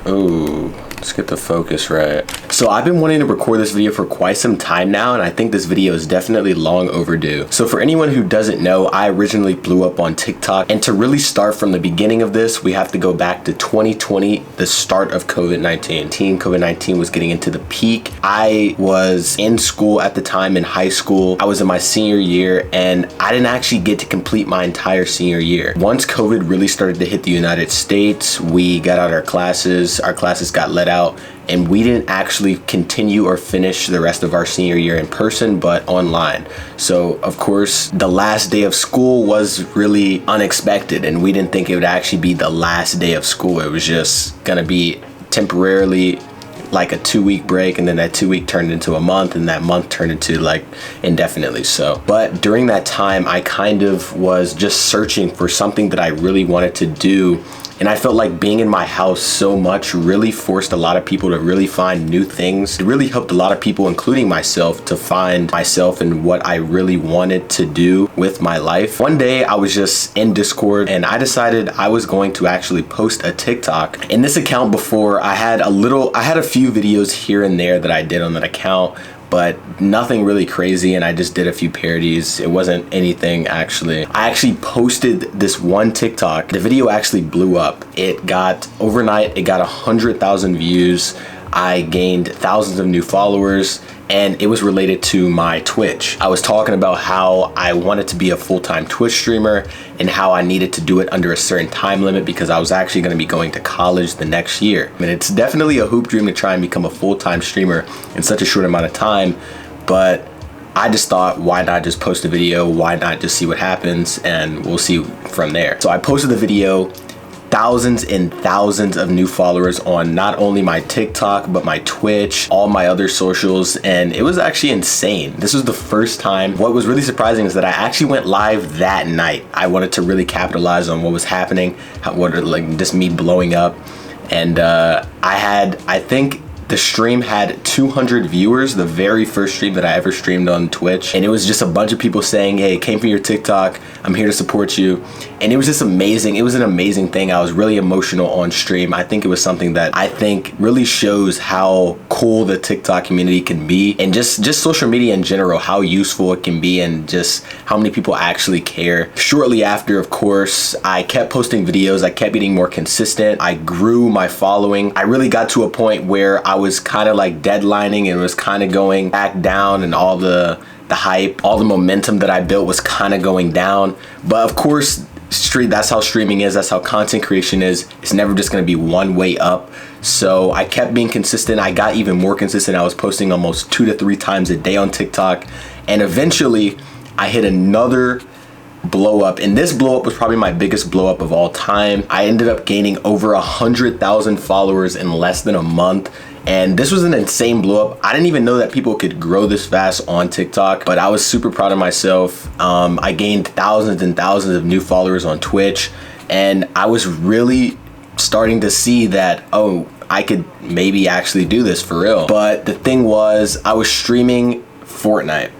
Ooh, let's get the focus right. So I've been wanting to record this video for quite some time now, and I think this video is definitely long overdue. So for anyone who doesn't know, I originally blew up on TikTok, and to really start from the beginning of this, we have to go back to 2020, the start of COVID-19. COVID-19 was getting into the peak. I was in school at the time, in high school. I was in my senior year, and I didn't actually get to complete my entire senior year. Once COVID really started to hit the United States, we got out our classes got let out, and we didn't actually continue or finish the rest of our senior year in person, but online. So of course, the last day of school was really unexpected, and we didn't think it would actually be the last day of school. It was just gonna be temporarily like a 2-week break, and then that 2-week turned into a month, and that month turned into like indefinitely so. But during that time, I kind of was just searching for something that I really wanted to do. And I felt like being in my house so much really forced a lot of people to really find new things. It really helped a lot of people, including myself, to find myself and what I really wanted to do with my life. One day I was just in Discord, and I decided I was going to actually post a TikTok. In this account before, I had a few videos here and there that I did on that account, but nothing really crazy, and I just did a few parodies. It wasn't anything actually. I actually posted this one TikTok. The video actually blew up. Overnight, it got 100,000 views. I gained thousands of new followers, and it was related to my Twitch. I was talking about how I wanted to be a full-time Twitch streamer and how I needed to do it under a certain time limit because I was actually gonna be going to college the next year. I mean, it's definitely a hoop dream to try and become a full-time streamer in such a short amount of time, but I just thought, why not just post a video? Why not just see what happens, and we'll see from there. So I posted the video. Thousands and thousands of new followers on not only my TikTok, but my Twitch, all my other socials, and it was actually insane. This was the first time. What was really surprising is that I actually went live that night. I wanted to really capitalize on what was happening, just me blowing up. And I think the stream had 200 viewers, the very first stream that I ever streamed on Twitch. And it was just a bunch of people saying, hey, it came from your TikTok, I'm here to support you. And it was just amazing. It was an amazing thing. I was really emotional on stream. I think it was something that I think really shows how cool the TikTok community can be, and just social media in general, how useful it can be, and just how many people actually care. Shortly after, of course, I kept posting videos. I kept getting more consistent. I grew my following. I really got to a point where I was kind of like deadlining, and it was kind of going back down, and all the hype, all the momentum that I built was kind of going down. But of course, that's how streaming is. That's how content creation is. It's never just going to be one way up. So I kept being consistent. I got even more consistent. I was posting almost 2 to 3 times a day on TikTok. And eventually I hit another blow up, and this blow up was probably my biggest blow up of all time. I ended up gaining over 100,000 followers in less than a month. And this was an insane blow up. I didn't even know that people could grow this fast on TikTok, but I was super proud of myself. I gained thousands and thousands of new followers on Twitch, and I was really starting to see that, oh, I could maybe actually do this for real. But the thing was, I was streaming Fortnite.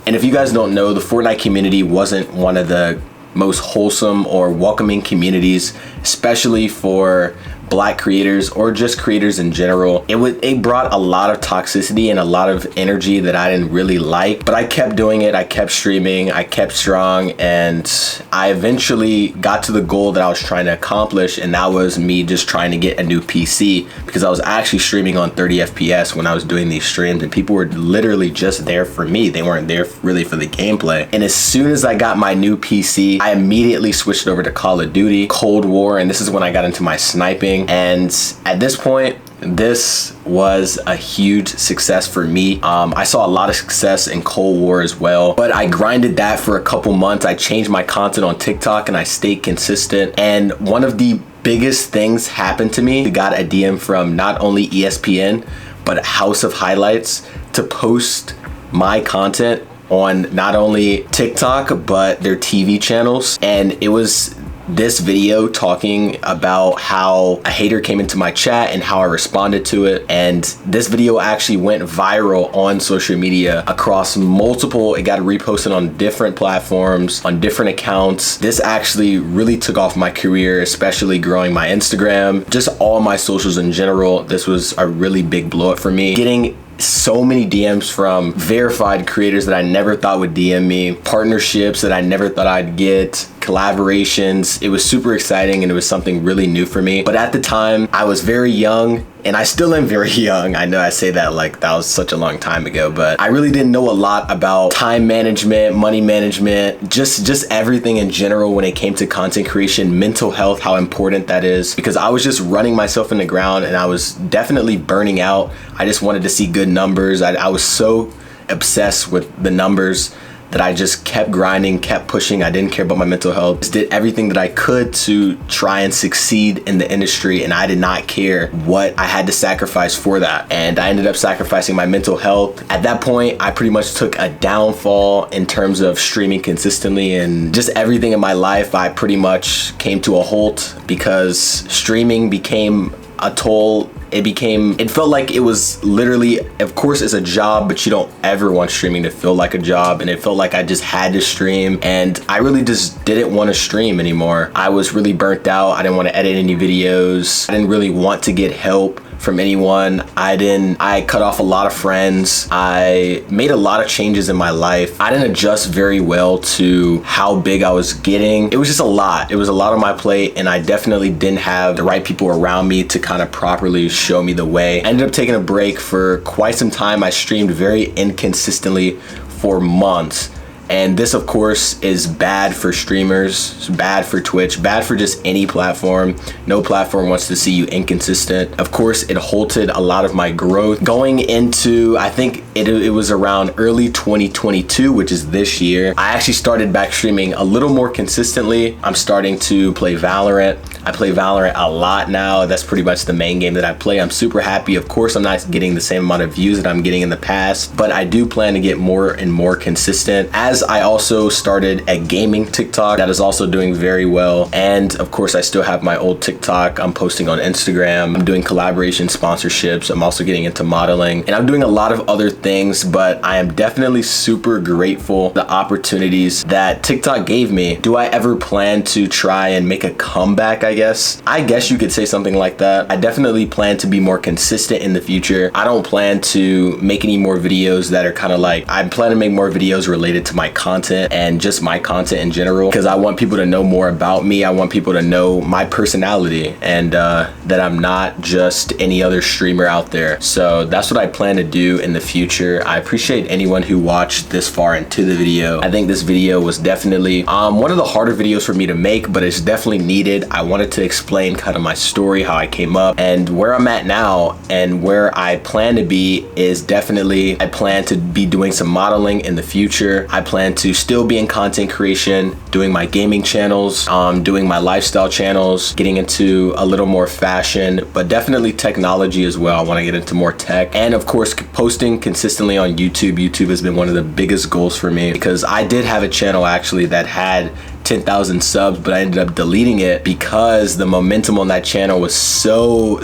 And if you guys don't know, the Fortnite community wasn't one of the most wholesome or welcoming communities, especially for Black creators or just creators in general. It brought a lot of toxicity and a lot of energy that I didn't really like, but I kept doing it. I kept streaming, I kept strong, and I eventually got to the goal that I was trying to accomplish, and that was me just trying to get a new PC, because I was actually streaming on 30 FPS when I was doing these streams, and people were literally just there for me. They weren't there really for the gameplay. And as soon as I got my new PC, I immediately switched over to Call of Duty, Cold War, and this is when I got into my sniping. And at this point, this was a huge success for me. I saw a lot of success in Cold War as well, but I grinded that for a couple months. I changed my content on TikTok, and I stayed consistent. And one of the biggest things happened to me. I got a DM from not only ESPN, but House of Highlights to post my content on not only TikTok, but their TV channels. And it was this video talking about how a hater came into my chat and how I responded to it. And this video actually went viral on social media across multiple, it got reposted on different platforms, on different accounts. This actually really took off my career, especially growing my Instagram, just all my socials in general. This was a really big blow up for me. Getting so many DMs from verified creators that I never thought would DM me, partnerships that I never thought I'd get, collaborations. It was super exciting and it was something really new for me. But at the time, I was very young, and I still am very young. I know I say that like that was such a long time ago, but I really didn't know a lot about time management, money management, just everything in general when it came to content creation, mental health, how important that is, because I was just running myself in the ground and I was definitely burning out. I just wanted to see good numbers. I was so obsessed with the numbers that I just kept grinding, kept pushing. I didn't care about my mental health. Just did everything that I could to try and succeed in the industry, and I did not care what I had to sacrifice for that. And I ended up sacrificing my mental health. At that point, I pretty much took a downfall in terms of streaming consistently, and just everything in my life, I pretty much came to a halt because streaming became a toll. It felt like it was literally, of course it's a job, but you don't ever want streaming to feel like a job. And it felt like I just had to stream, and I really just didn't want to stream anymore. I was really burnt out. I didn't want to edit any videos. I didn't really want to get help from anyone. I cut off a lot of friends. I made a lot of changes in my life. I didn't adjust very well to how big I was getting. It was just a lot. It was a lot on my plate, and I definitely didn't have the right people around me to kind of properly show me the way. I ended up taking a break for quite some time. I streamed very inconsistently for months. And this, of course, is bad for streamers, it's bad for Twitch, bad for just any platform. No platform wants to see you inconsistent. Of course, it halted a lot of my growth. Going into, I think it was around early 2022, which is this year, I actually started back streaming a little more consistently. I'm starting to play Valorant. I play Valorant a lot now. That's pretty much the main game that I play. I'm super happy. Of course, I'm not getting the same amount of views that I'm getting in the past, but I do plan to get more and more consistent. As I also started a gaming TikTok that is also doing very well. And of course, I still have my old TikTok. I'm posting on Instagram. I'm doing collaboration sponsorships. I'm also getting into modeling, and I'm doing a lot of other things, but I am definitely super grateful for the opportunities that TikTok gave me. Do I ever plan to try and make a comeback, I guess you could say something like that. I definitely plan to be more consistent in the future. I don't plan to make any more videos that are kind of like, I plan to make more videos related to my content and just my content in general, because I want people to know more about me. I want people to know my personality, and that I'm not just any other streamer out there. So that's what I plan to do in the future. I appreciate anyone who watched this far into the video. I think this video was definitely one of the harder videos for me to make, but it's definitely needed. I wanted to explain kind of my story, how I came up, and where I'm at now, and where I plan to be is definitely, I plan to be doing some modeling in the future. I plan to still be in content creation, doing my gaming channels, doing my lifestyle channels, getting into a little more fashion, but definitely technology as well. I want to get into more tech, and of course posting consistently on YouTube. YouTube has been one of the biggest goals for me, because I did have a channel actually that had 10,000 subs, but I ended up deleting it because the momentum on that channel was so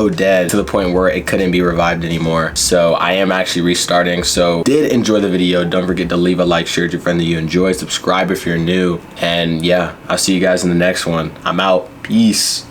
dead, to the point where it couldn't be revived anymore. So I am actually restarting. So did enjoy the video. Don't forget to leave a like, share with your friend that you enjoy, subscribe if you're new, and yeah, I'll see you guys in the next one. I'm out. Peace.